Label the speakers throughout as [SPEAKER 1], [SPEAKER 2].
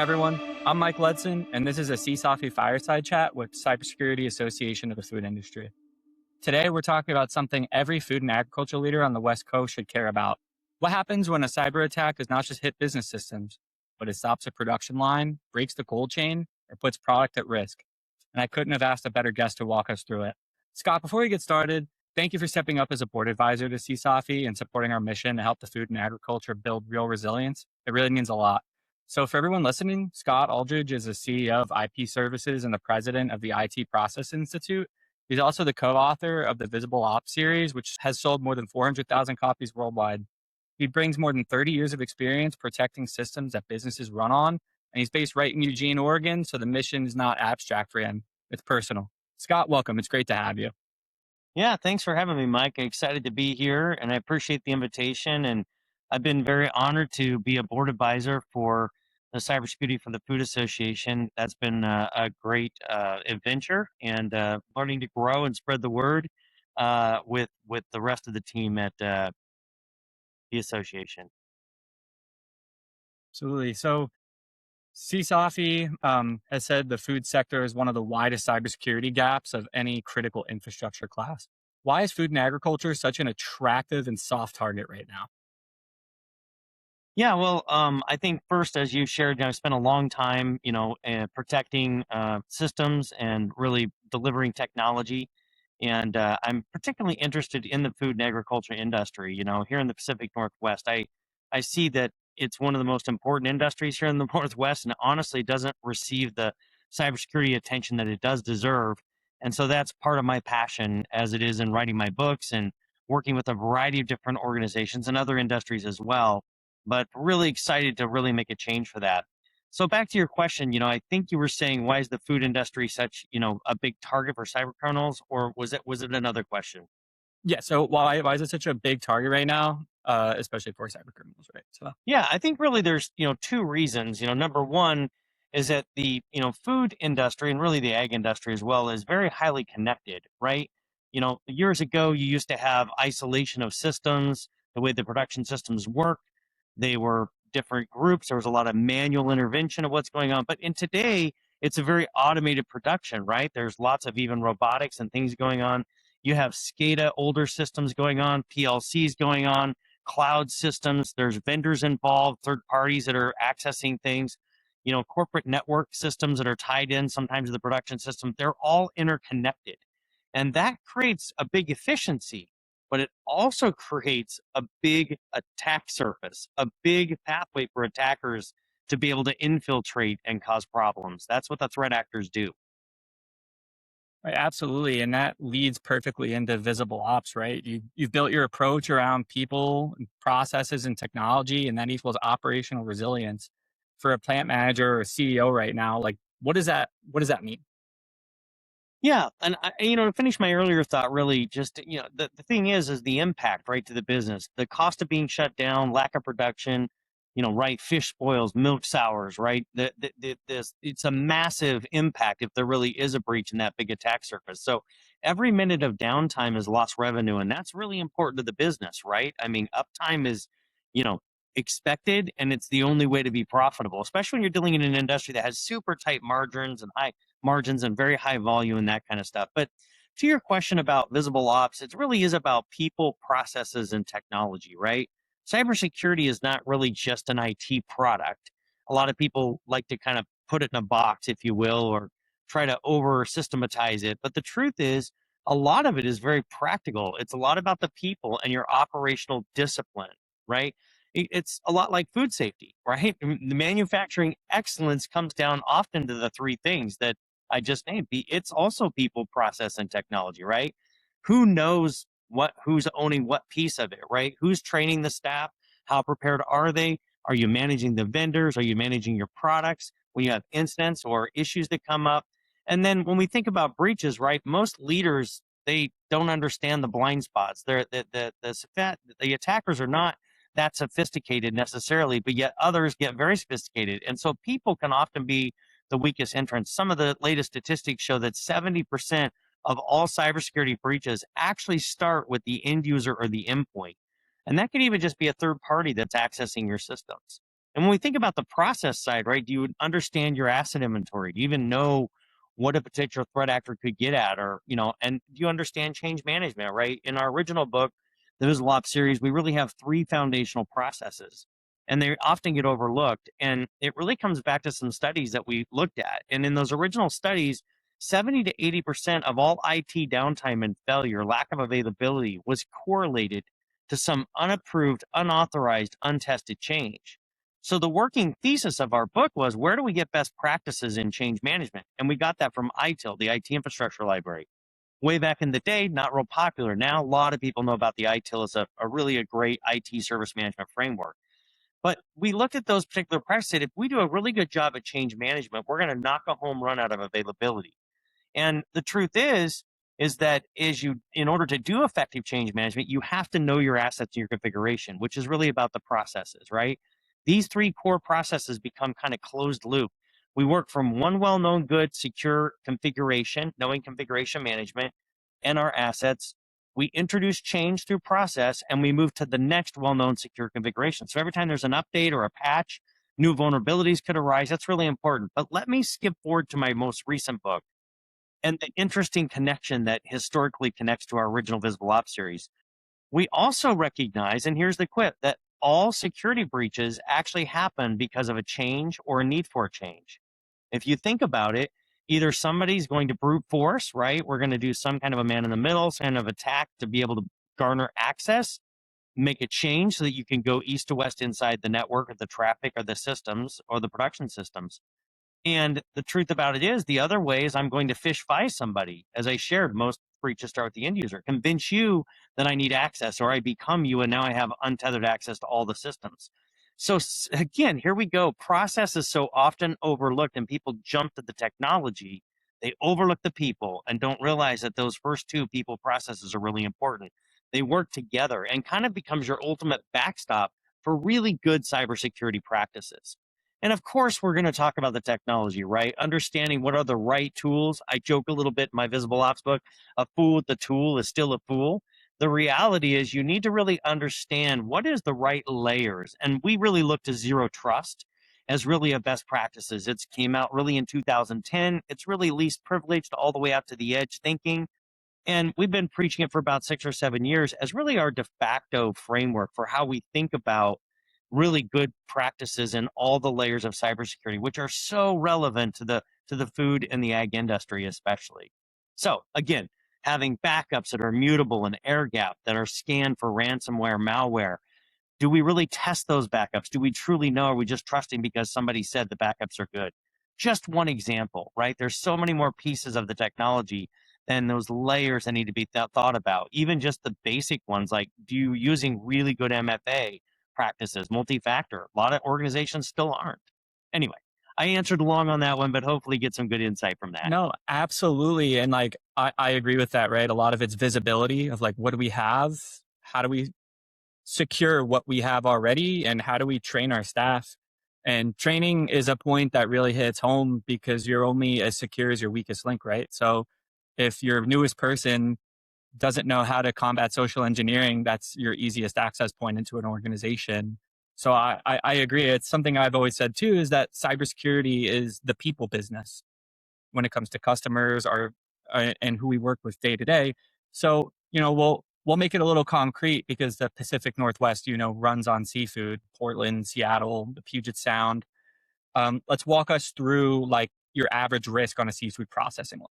[SPEAKER 1] everyone. I'm Mike Ledson, and this is a CSAFI Fireside Chat with Cybersecurity Association of the Food Industry. Today, we're talking about something every food and agriculture leader on the West Coast should care about. What happens when a cyber attack does not just hit business systems, but it stops a production line, breaks the cold chain, or puts product at risk? And I couldn't have asked a better guest to walk us through it. Scott, before we get started, thank you for stepping up as a board advisor to CSAFI and supporting our mission to help the food and agriculture build real resilience. It really means a lot. So for everyone listening, Scott Alldridge is the CEO of IP Services and the president of the IT Process Institute. He's also the co-author of the Visible Ops series, which has sold more than 400,000 copies worldwide. He brings more than 30 years of experience protecting systems that businesses run on, and he's based right in Eugene, Oregon, so the mission is not abstract for him. It's personal. Scott, welcome. It's great to have you.
[SPEAKER 2] Yeah, thanks for having me, Mike. I'm excited to be here, and I appreciate the invitation. And I've been very honored to be a board advisor for the Cybersecurity for the Food Association. That's been a great adventure, and learning to grow and spread the word with the rest of the team at the association.
[SPEAKER 1] Absolutely. So CSAFI has said the food sector is one of the widest cybersecurity gaps of any critical infrastructure class. Why is food and agriculture such an attractive and soft target right now?
[SPEAKER 2] Yeah, well, I think first, as you shared, I've spent a long time, protecting systems and really delivering technology. And I'm particularly interested in the food and agriculture industry. Here in the Pacific Northwest, I see that it's one of the most important industries here in the Northwest, and honestly doesn't receive the cybersecurity attention that it does deserve. And so that's part of my passion, as it is in writing my books and working with a variety of different organizations and other industries as well, but really excited to really make a change for that. So back to your question, I think you were saying, why is the food industry such, a big target for cyber criminals, or was it another question?
[SPEAKER 1] Yeah. So why is it such a big target right now, especially for cyber criminals, right? So
[SPEAKER 2] Yeah, I think really there's, two reasons. Number one is that the, food industry and really the ag industry as well is very highly connected, right? Years ago, you used to have isolation of systems, the way the production systems work. They were different groups. There was a lot of manual intervention of what's going on. But in today, it's a very automated production, right? There's lots of even robotics and things going on. You have SCADA, older systems going on, PLCs going on, cloud systems. There's vendors involved, third parties that are accessing things, corporate network systems that are tied in sometimes to the production system. They're all interconnected. And that creates a big efficiency, but it also creates a big attack surface, a big pathway for attackers to be able to infiltrate and cause problems. That's what the threat actors do.
[SPEAKER 1] right, absolutely, and that leads perfectly into visible ops, right? You've built your approach around people, and processes, and technology, and that equals operational resilience. For a plant manager or a CEO right now, like what does that mean?
[SPEAKER 2] Yeah, and to finish my earlier thought, really, just the thing is the impact, right, to the business, the cost of being shut down, lack of production, right, fish spoils, milk sours, right. This it's a massive impact if there really is a breach in that big attack surface. So every minute of downtime is lost revenue, and that's really important to the business, right? I mean, uptime is, you know, expected, and it's the only way to be profitable, especially when you're dealing in an industry that has super tight margins and high margins and very high volume and that kind of stuff. But to your question about visible ops, it really is about people, processes, and technology, right? Cybersecurity is not really just an IT product. A lot of people like to kind of put it in a box, if you will, or try to over systematize it. But the truth is, a lot of it is very practical. It's a lot about the people and your operational discipline, right? It's a lot like food safety, right? The manufacturing excellence comes down often to the three things that I just named. It's also people, process, and technology, right? Who knows who's owning what piece of it, right? Who's training the staff? How prepared are they? Are you managing the vendors? Are you managing your products when you have incidents or issues that come up? And then when we think about breaches, right? Most leaders, they don't understand the blind spots. The attackers are not that sophisticated necessarily, but yet others get very sophisticated. And so people can often be the weakest entrance. Some of the latest statistics show that 70% of all cybersecurity breaches actually start with the end user or the endpoint. And that could even just be a third party that's accessing your systems. And when we think about the process side, right, do you understand your asset inventory? Do you even know what a particular threat actor could get at? Or, and do you understand change management, right? In our original book, the Visible Ops series, we really have 3 foundational processes, and they often get overlooked. And it really comes back to some studies that we looked at. And in those original studies, 70 to 80% of all IT downtime and failure, lack of availability, was correlated to some unapproved, unauthorized, untested change. So the working thesis of our book was, where do we get best practices in change management? And we got that from ITIL, the IT Infrastructure Library. Way back in the day, not real popular. Now, a lot of people know about the ITIL as a really great IT service management framework. But we looked at those particular practices. If we do a really good job at change management, we're going to knock a home run out of availability. And the truth is that in order to do effective change management, you have to know your assets and your configuration, which is really about the processes, right? These 3 core processes become kind of closed loop. We work from one well-known good, secure configuration, knowing configuration management and our assets. We introduce change through process, and we move to the next well-known secure configuration. So every time there's an update or a patch, new vulnerabilities could arise. That's really important. But let me skip forward to my most recent book and the interesting connection that historically connects to our original Visible Ops series. We also recognize, and here's the quip, that all security breaches actually happen because of a change or a need for a change. If you think about it, either somebody's going to brute force, right? We're going to do some kind of a man in the middle kind of attack to be able to garner access, make a change so that you can go east to west inside the network or the traffic or the systems or the production systems. And the truth about it is, the other way is I'm going to fish fire somebody. As I shared, most breaches start with the end user. Convince you that I need access, or I become you, and now I have untethered access to all the systems. So again, here we go. Process is so often overlooked, and people jump to the technology. They overlook the people and don't realize that those first 2 people processes are really important. They work together and kind of becomes your ultimate backstop for really good cybersecurity practices. And of course, we're going to talk about the technology, right? Understanding what are the right tools. I joke a little bit in my Visible Ops book, a fool with the tool is still a fool. The reality is you need to really understand what is the right layers. And we really look to zero trust as really a best practices. It came out really in 2010. It's really least privileged all the way out to the edge thinking. And we've been preaching it for about 6 or 7 years as really our de facto framework for how we think about really good practices in all the layers of cybersecurity, which are so relevant to the food and the ag industry, especially. So again, having backups that are mutable and air gap, that are scanned for ransomware, malware. Do we really test those backups? Do we truly know? Are we just trusting because somebody said the backups are good? Just one example, right? There's so many more pieces of the technology than those layers that need to be thought about. Even just the basic ones, like using really good MFA practices, multi-factor. A lot of organizations still aren't. Anyway, I answered long on that one, but hopefully get some good insight from that.
[SPEAKER 1] No, absolutely. And like, I agree with that, right? A lot of it's visibility of like, what do we have? How do we secure what we have already? And how do we train our staff? And training is a point that really hits home because you're only as secure as your weakest link, right? So if your newest person doesn't know how to combat social engineering, that's your easiest access point into an organization. So I agree. It's something I've always said too, is that cybersecurity is the people business when it comes to customers and who we work with day to day. So, we'll make it a little concrete because the Pacific Northwest, runs on seafood, Portland, Seattle, the Puget Sound. Let's walk us through like your average risk on a seafood processing line.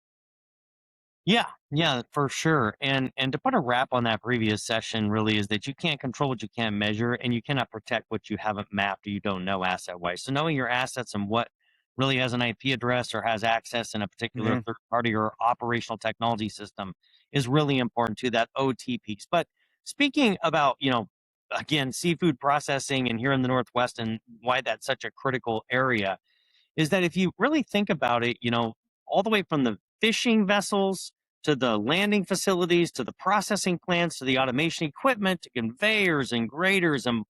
[SPEAKER 2] Yeah, for sure. And to put a wrap on that previous session really is that you can't control what you can't measure, and you cannot protect what you haven't mapped or you don't know asset wise. So knowing your assets and what really has an IP address or has access in a particular third party or operational technology system is really important to that OT piece. But speaking about, again, seafood processing and here in the Northwest and why that's such a critical area is that if you really think about it, all the way from the fishing vessels to the landing facilities, to the processing plants, to the automation equipment, to conveyors and graders and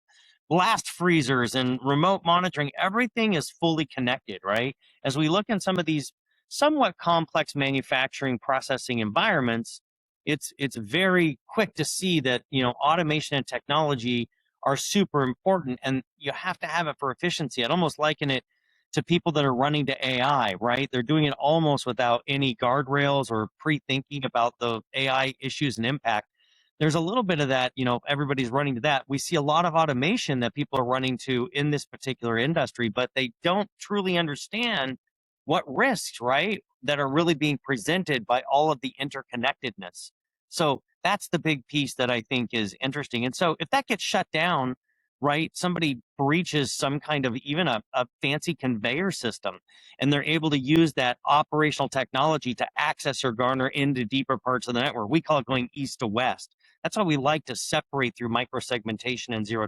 [SPEAKER 2] blast freezers and remote monitoring, everything is fully connected, right? As we look in some of these somewhat complex manufacturing processing environments, it's very quick to see that, automation and technology are super important, and you have to have it for efficiency. I'd almost liken it to people that are running to AI, right? They're doing it almost without any guardrails or pre-thinking about the AI issues and impact. There's a little bit of that, everybody's running to that. We see a lot of automation that people are running to in this particular industry, but they don't truly understand what risks, right, that are really being presented by all of the interconnectedness. So that's the big piece that I think is interesting. And so if that gets shut down, right, somebody breaches some kind of even a fancy conveyor system, and they're able to use that operational technology to access or garner into deeper parts of the network. We call it going east to west. That's why we like to separate through microsegmentation and zero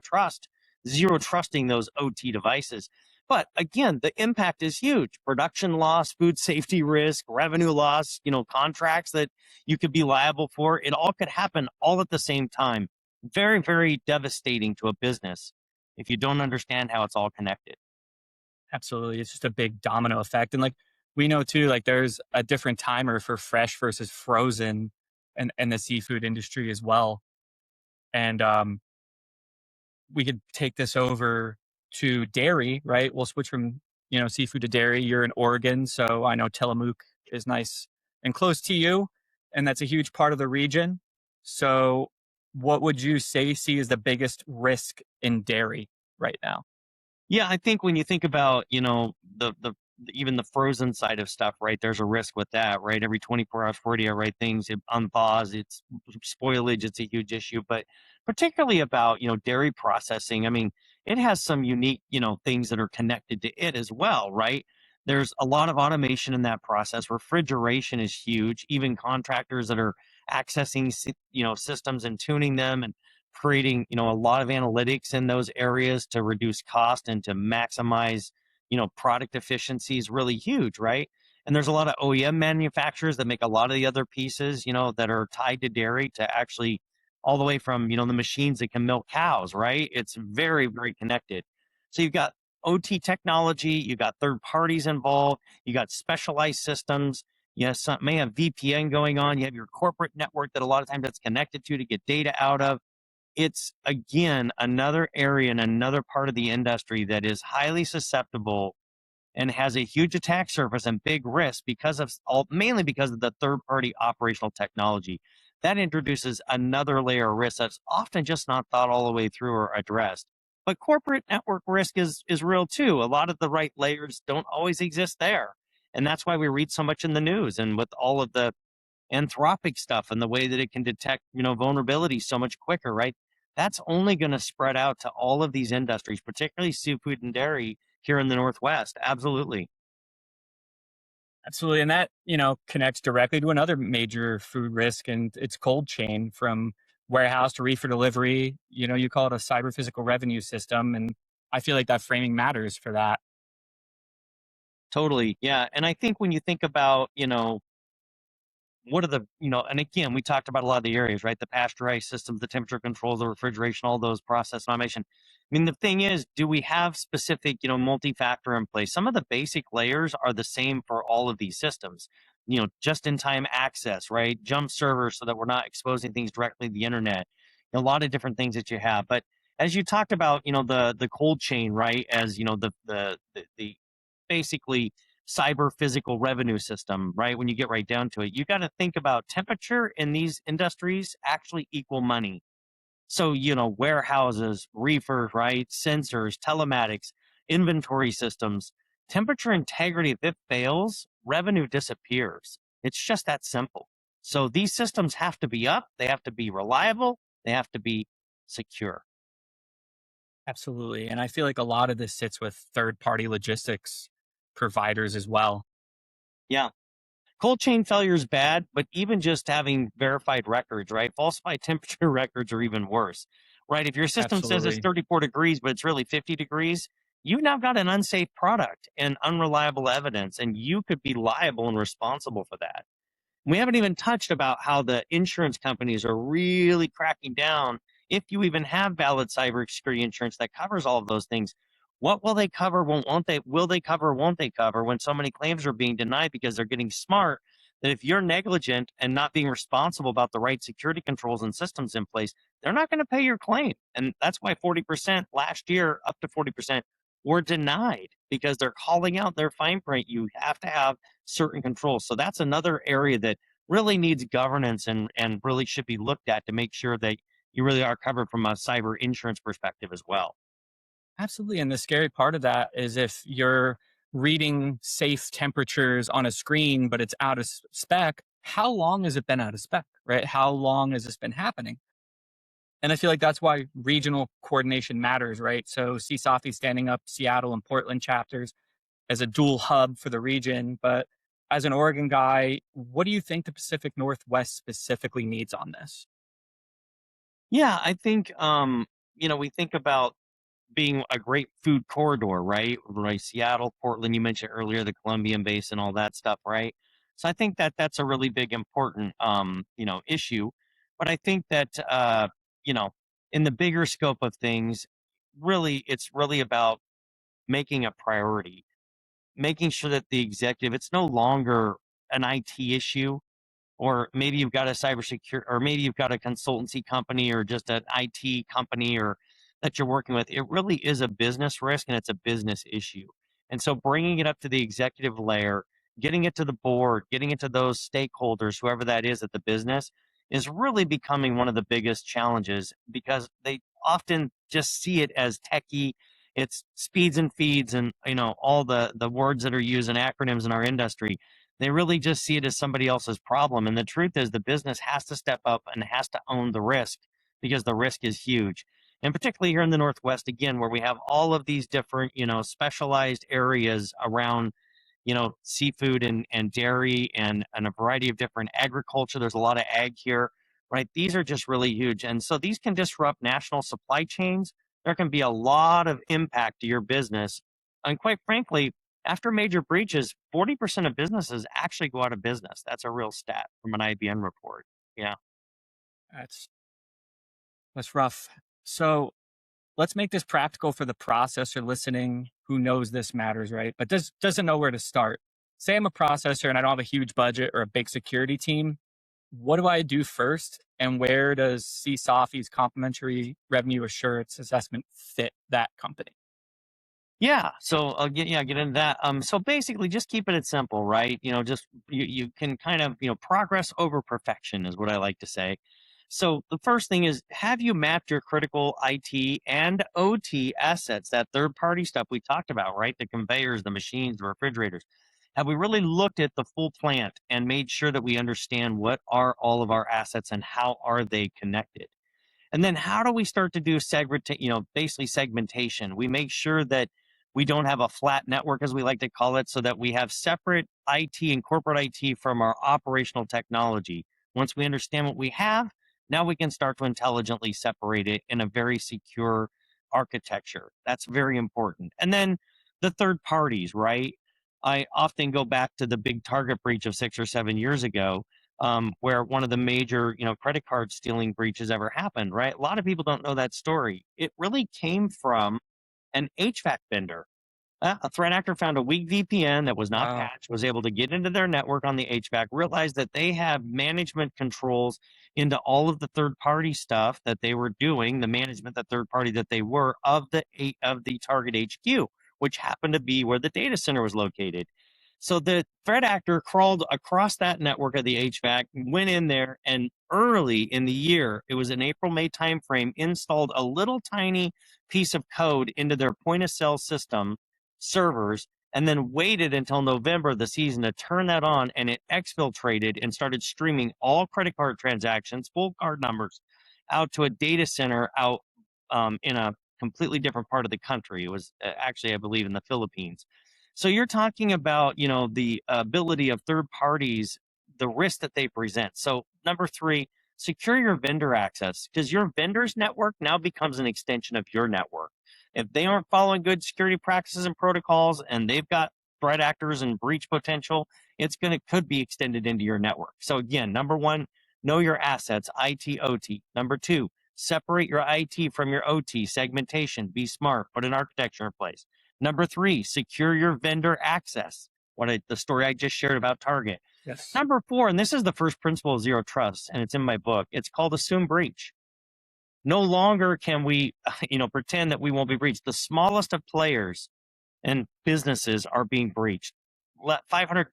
[SPEAKER 2] trusting those OT devices. But again, the impact is huge. Production loss, food safety risk, revenue loss, contracts that you could be liable for. It all could happen all at the same time. Very, very devastating to a business if you don't understand how it's all connected.
[SPEAKER 1] Absolutely. It's just a big domino effect. And like we know too, like there's a different timer for fresh versus frozen and the seafood industry as well. And we could take this over to dairy, right? We'll switch from, seafood to dairy. You're in Oregon, so I know Tillamook is nice and close to you, and that's a huge part of the region. So what would you see as the biggest risk in dairy right now?
[SPEAKER 2] Yeah, I think when you think about, the even the frozen side of stuff, right? There's a risk with that, right? Every 24 hours, 40 hour, right? Things it unthaws, it's spoilage, it's a huge issue. But particularly about, dairy processing, I mean, it has some unique, things that are connected to it as well, right? There's a lot of automation in that process. Refrigeration is huge. Even contractors that are accessing, systems and tuning them and creating, a lot of analytics in those areas to reduce cost and to maximize, product efficiency is really huge, right? And there's a lot of OEM manufacturers that make a lot of the other pieces, that are tied to dairy to actually all the way from, the machines that can milk cows, right? It's very, very connected. So you've got OT technology, you've got third parties involved, you got specialized systems. Yes, some may have VPN going on. You have your corporate network that a lot of times that's connected to get data out of. It's again another area and another part of the industry that is highly susceptible and has a huge attack surface and big risk mainly because of the third party operational technology. That introduces another layer of risk that's often just not thought all the way through or addressed. But corporate network risk is real too. A lot of the right layers don't always exist there. And that's why we read so much in the news and with all of the Anthropic stuff and the way that it can detect, vulnerability so much quicker, right? That's only going to spread out to all of these industries, particularly seafood and dairy here in the Northwest. Absolutely.
[SPEAKER 1] Absolutely. And that, connects directly to another major food risk, and it's cold chain from warehouse to reefer delivery. You call it a cyber physical revenue system. And I feel like that framing matters for that.
[SPEAKER 2] Totally. Yeah. And I think when you think about, what are the, and again, we talked about a lot of the areas, right? The pasteurized systems, the temperature controls, the refrigeration, all those process automation. I mean, the thing is, do we have specific, multi-factor in place? Some of the basic layers are the same for all of these systems, just in time access, right? Jump servers so that we're not exposing things directly to the internet, a lot of different things that you have. But as you talked about, the cold chain, right? As, the basically cyber physical revenue system, right? When you get right down to it, you got to think about temperature in these industries actually equal money. So, warehouses, reefers, right? Sensors, telematics, inventory systems, temperature integrity, if it fails, revenue disappears. It's just that simple. So these systems have to be up, they have to be reliable, they have to be secure.
[SPEAKER 1] Absolutely. And I feel like a lot of this sits with third party logistics providers as well.
[SPEAKER 2] Yeah. Cold chain failure is bad, but even just having verified records, right? Falsified temperature records are even worse, right? If your system says it's
[SPEAKER 1] Absolutely.
[SPEAKER 2] 34 degrees, but it's really 50 degrees, you've now got an unsafe product and unreliable evidence, and you could be liable and responsible for that. We haven't even touched about how the insurance companies are really cracking down. If you even have valid cybersecurity insurance that covers all of those things, what will they cover? Won't they? Will they cover? Won't they cover? When so many claims are being denied because they're getting smart, that if you're negligent and not being responsible about the right security controls and systems in place, they're not going to pay your claim. And that's why 40% last year, up to 40%, were denied because they're calling out their fine print. You have to have certain controls. So that's another area that really needs governance and really should be looked at to make sure that you really are covered from a cyber insurance perspective as well.
[SPEAKER 1] Absolutely. And the scary part of that is if you're reading safe temperatures on a screen, but it's out of spec, how long has it been out of spec, right? How long has this been happening? And I feel like that's why regional coordination matters, right? So CSAFI standing up Seattle and Portland chapters as a dual hub for the region. But as an Oregon guy, what do you think the Pacific Northwest specifically needs on this?
[SPEAKER 2] Yeah, I think we think about being a great food corridor, right? Right, Seattle, Portland, you mentioned earlier the Columbian Basin, all that stuff, right? So I think that that's a really big important issue. But I think that you know, in the bigger scope of things, really it's really about making a priority, making sure that the executive, it's no longer an IT issue, or maybe you've got a cybersecurity, or maybe you've got a consultancy company or just an IT company or that you're working with. It really is a business risk and it's a business issue. And so bringing it up to the executive layer, getting it to the board, getting it to those stakeholders, whoever that is at the business, is really becoming one of the biggest challenges because they often just see it as techie. It's speeds and feeds and all the words that are used in acronyms in our industry. They really just see it as somebody else's problem. And the truth is, the business has to step up and has to own the risk because the risk is huge. And particularly here in the Northwest, again, where we have all of these different, specialized areas around, seafood and dairy and a variety of different agriculture. There's a lot of ag here, right? These are just really huge. And so these can disrupt national supply chains. There can be a lot of impact to your business. And quite frankly, after major breaches, 40% of businesses actually go out of business. That's a real stat from an IBM report. Yeah.
[SPEAKER 1] That's that's rough. So let's make this practical for the processor listening who knows this matters, right? But doesn't know where to start. Say I'm a processor and I don't have a huge budget or a big security team. What do I do first? And where does CSAFI's complimentary revenue assurance assessment fit that company?
[SPEAKER 2] Yeah. So I'll get into that. So basically just keeping it simple, right? Just you can kind of, progress over perfection is what I like to say. So the first thing is, have you mapped your critical IT and OT assets, that third party stuff we talked about, right? The conveyors, the machines, the refrigerators. Have we really looked at the full plant and made sure that we understand what are all of our assets and how are they connected? And then how do we start to do basically segmentation? We make sure that we don't have a flat network, as we like to call it, so that we have separate IT and corporate IT from our operational technology. Once we understand what we have, now we can start to intelligently separate it in a very secure architecture. That's very important. And then the third parties, right? I often go back to the big Target breach of 6 or 7 years ago, where one of the major, credit card stealing breaches ever happened, right? A lot of people don't know that story. It really came from an HVAC vendor. A threat actor found a weak VPN that was not
[SPEAKER 1] Wow.
[SPEAKER 2] patched, was able to get into their network on the HVAC, realized that they have management controls into all of the third party stuff that they were doing, the management, the third party that they were of the target HQ, which happened to be where the data center was located. So the threat actor crawled across that network of the HVAC, went in there, and early in the year, it was an April-May timeframe, installed a little tiny piece of code into their point of sale system servers, and then waited until November of the season to turn that on, and it exfiltrated and started streaming all credit card transactions, full card numbers, out to a data center out in a completely different part of the country. It was actually, I believe, in the Philippines. So you're talking about, the ability of third parties, the risk that they present. So number three, secure your vendor access, because your vendor's network now becomes an extension of your network. If they aren't following good security practices and protocols and they've got threat actors and breach potential, could be extended into your network. So again, number one, know your assets, IT, OT. Number two, separate your IT from your OT, segmentation, be smart, put an architecture in place. Number three, secure your vendor access. The story I just shared about Target.
[SPEAKER 1] Yes.
[SPEAKER 2] Number 4, and this is the first principle of zero trust, and it's in my book. It's called assume breach. No longer can we, pretend that we won't be breached. The smallest of players and businesses are being breached. $500,000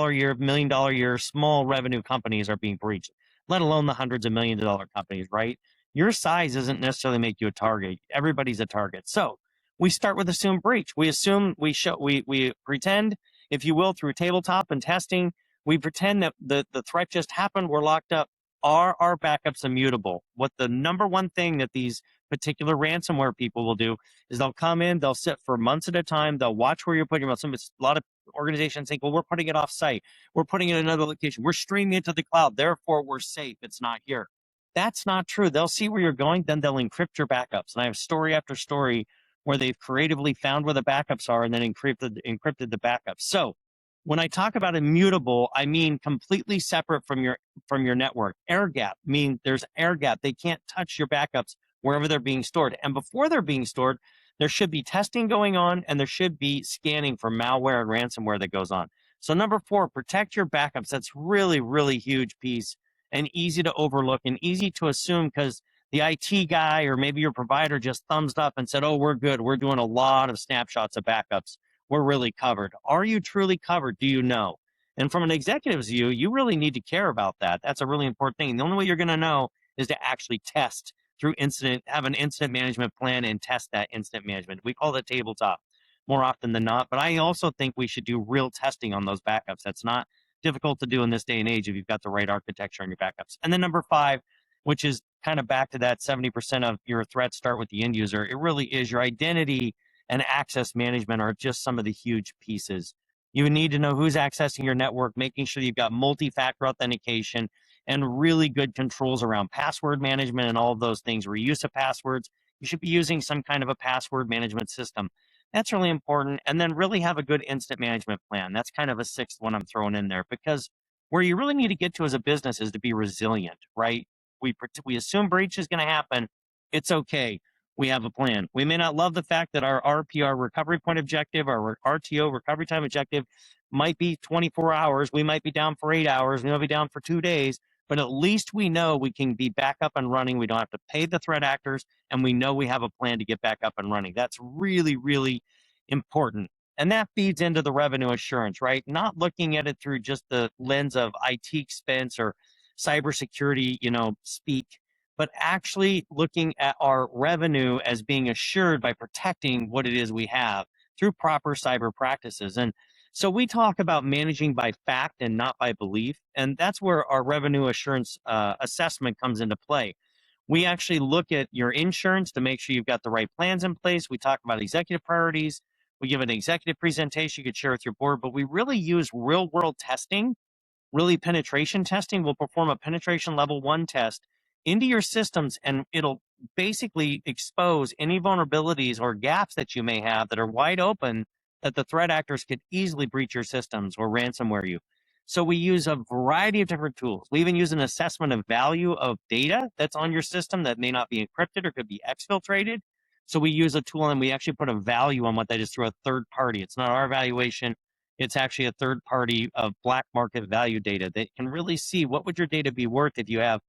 [SPEAKER 2] a year, $1 million a year, small revenue companies are being breached, let alone the hundreds of millions of dollar companies, right? Your size doesn't necessarily make you a target. Everybody's a target. So we start with assume breach. We assume we pretend, if you will, through tabletop and testing, we pretend that the threat just happened. We're locked up. Are our backups immutable? What the number one thing that these particular ransomware people will do is they'll come in, they'll sit for months at a time, they'll watch where you're putting your mouse. A lot of organizations think, well, we're putting it off site, we're putting it in another location, we're streaming it to the cloud, therefore we're safe, it's not here. That's not true. They'll see where you're going, then they'll encrypt your backups. And I have story after story where they've creatively found where the backups are and then encrypted the backups. So when I talk about immutable, I mean completely separate from your network. Air gap means there's air gap. They can't touch your backups wherever they're being stored. And before they're being stored, there should be testing going on and there should be scanning for malware and ransomware that goes on. So number 4, protect your backups. That's really, really huge piece and easy to overlook and easy to assume because the IT guy or maybe your provider just thumbs up and said, oh, we're good. We're doing a lot of snapshots of backups. We're really covered. Are you truly covered? Do you know? And from an executive's view, you really need to care about that. That's a really important thing. The only way you're going to know is to actually test through have an incident management plan and test that incident management. We call it tabletop more often than not, but I also think we should do real testing on those backups. That's not difficult to do in this day and age if you've got the right architecture on your backups. And then number 5, which is kind of back to that 70% of your threats start with the end user. It really is your identity and access management are just some of the huge pieces. You need to know who's accessing your network, making sure you've got multi-factor authentication and really good controls around password management and all of those things. Reuse of passwords. You should be using some kind of a password management system. That's really important. And then really have a good incident management plan. That's kind of a 6th one I'm throwing in there because where you really need to get to as a business is to be resilient, right? We assume breach is going to happen. It's okay. We have a plan. We may not love the fact that our RPR recovery point objective, our RTO recovery time objective might be 24 hours. We might be down for 8 hours. We might be down for 2 days, but at least we know we can be back up and running. We don't have to pay the threat actors, and we know we have a plan to get back up and running. That's really, really important. And that feeds into the revenue assurance, right? Not looking at it through just the lens of IT expense or cybersecurity, speak, but actually looking at our revenue as being assured by protecting what it is we have through proper cyber practices. And so we talk about managing by fact and not by belief. And that's where our revenue assurance assessment comes into play. We actually look at your insurance to make sure you've got the right plans in place. We talk about executive priorities. We give an executive presentation you could share with your board, but we really use real world testing, really penetration testing. We'll perform a penetration level 1 test into your systems, and it'll basically expose any vulnerabilities or gaps that you may have that are wide open that the threat actors could easily breach your systems or ransomware you. So we use a variety of different tools. We even use an assessment of value of data that's on your system that may not be encrypted or could be exfiltrated. So we use a tool and we actually put a value on what that is through a third party. It's not our valuation. It's actually a third party of black market value data that can really see what would your data be worth if you have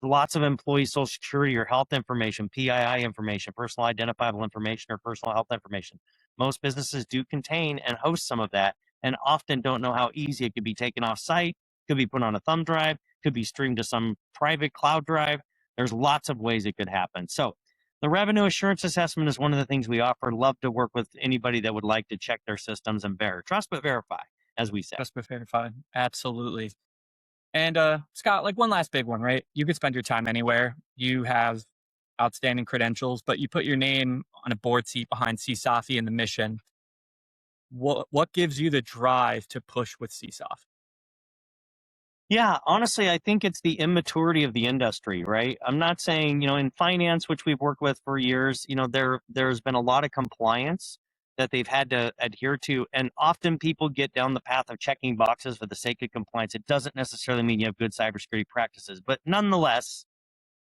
[SPEAKER 2] lots of employee social security or health information, PII information, personal identifiable information, or personal health information. Most businesses do contain and host some of that and often don't know how easy it could be taken off site, could be put on a thumb drive, could be streamed to some private cloud drive. There's lots of ways it could happen. So the revenue assurance assessment is one of the things we offer. Love to work with anybody that would like to check their systems and trust but verify, as we say.
[SPEAKER 1] Trust but verify. Absolutely. And Scott, like one last big one, right? You could spend your time anywhere. You have outstanding credentials, but you put your name on a board seat behind CSAFI and the mission. What gives you the drive to push with CSAFI?
[SPEAKER 2] Yeah, honestly, I think it's the immaturity of the industry, right? I'm not saying, in finance, which we've worked with for years, there's been a lot of compliance that they've had to adhere to. And often people get down the path of checking boxes for the sake of compliance. It doesn't necessarily mean you have good cybersecurity practices. But nonetheless,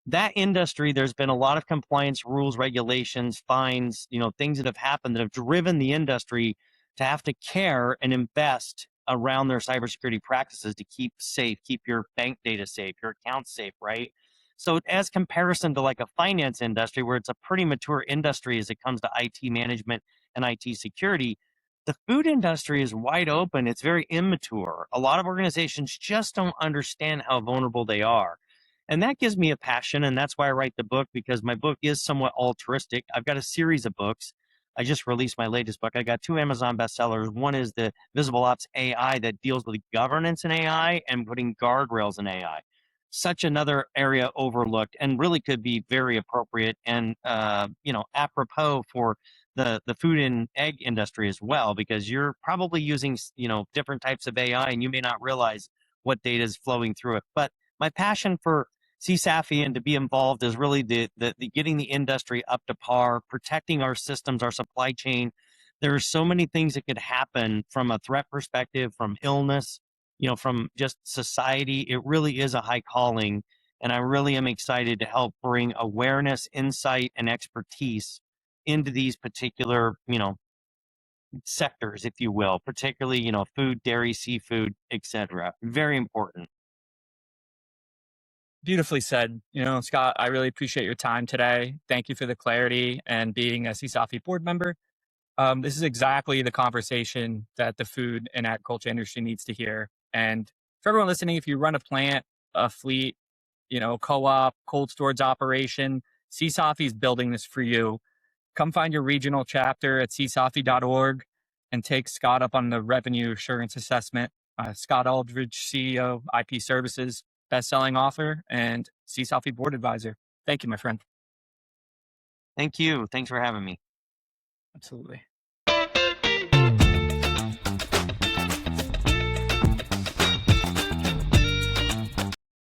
[SPEAKER 2] that industry, there's been a lot of compliance rules, regulations, fines, things that have happened that have driven the industry to have to care and invest around their cybersecurity practices to keep safe, keep your bank data safe, your accounts safe, right? So as comparison to like a finance industry where it's a pretty mature industry as it comes to IT management and IT security, the food industry is wide open. It's very immature. A lot of organizations just don't understand how vulnerable they are. And that gives me a passion. And that's why I write the book, because my book is somewhat altruistic. I've got a series of books. I just released my latest book. I got 2 Amazon bestsellers. One is the Visible Ops AI that deals with governance in AI and putting guardrails in AI. Such another area overlooked and really could be very appropriate and apropos for the food and egg industry as well, because you're probably using different types of AI and you may not realize what data is flowing through it. But my passion for CSAFI and to be involved is really the getting the industry up to par, protecting our systems, our supply chain. There are so many things that could happen from a threat perspective, from illness, from just society. It really is a high calling. And I really am excited to help bring awareness, insight, and expertise into these particular, sectors, if you will, particularly, food, dairy, seafood, etc. Very important.
[SPEAKER 1] Beautifully said. Scott, I really appreciate your time today. Thank you for the clarity and being a CSAFI board member. This is exactly the conversation that the food and agriculture industry needs to hear. And for everyone listening, if you run a plant, a fleet, co-op, cold storage operation, CSAFI is building this for you. Come find your regional chapter at csafi.org and take Scott up on the revenue assurance assessment. Scott Alldridge, CEO, IP Services, best-selling author, and CSAFI board advisor. Thank you, my friend.
[SPEAKER 2] Thank you. Thanks for having me.
[SPEAKER 1] Absolutely.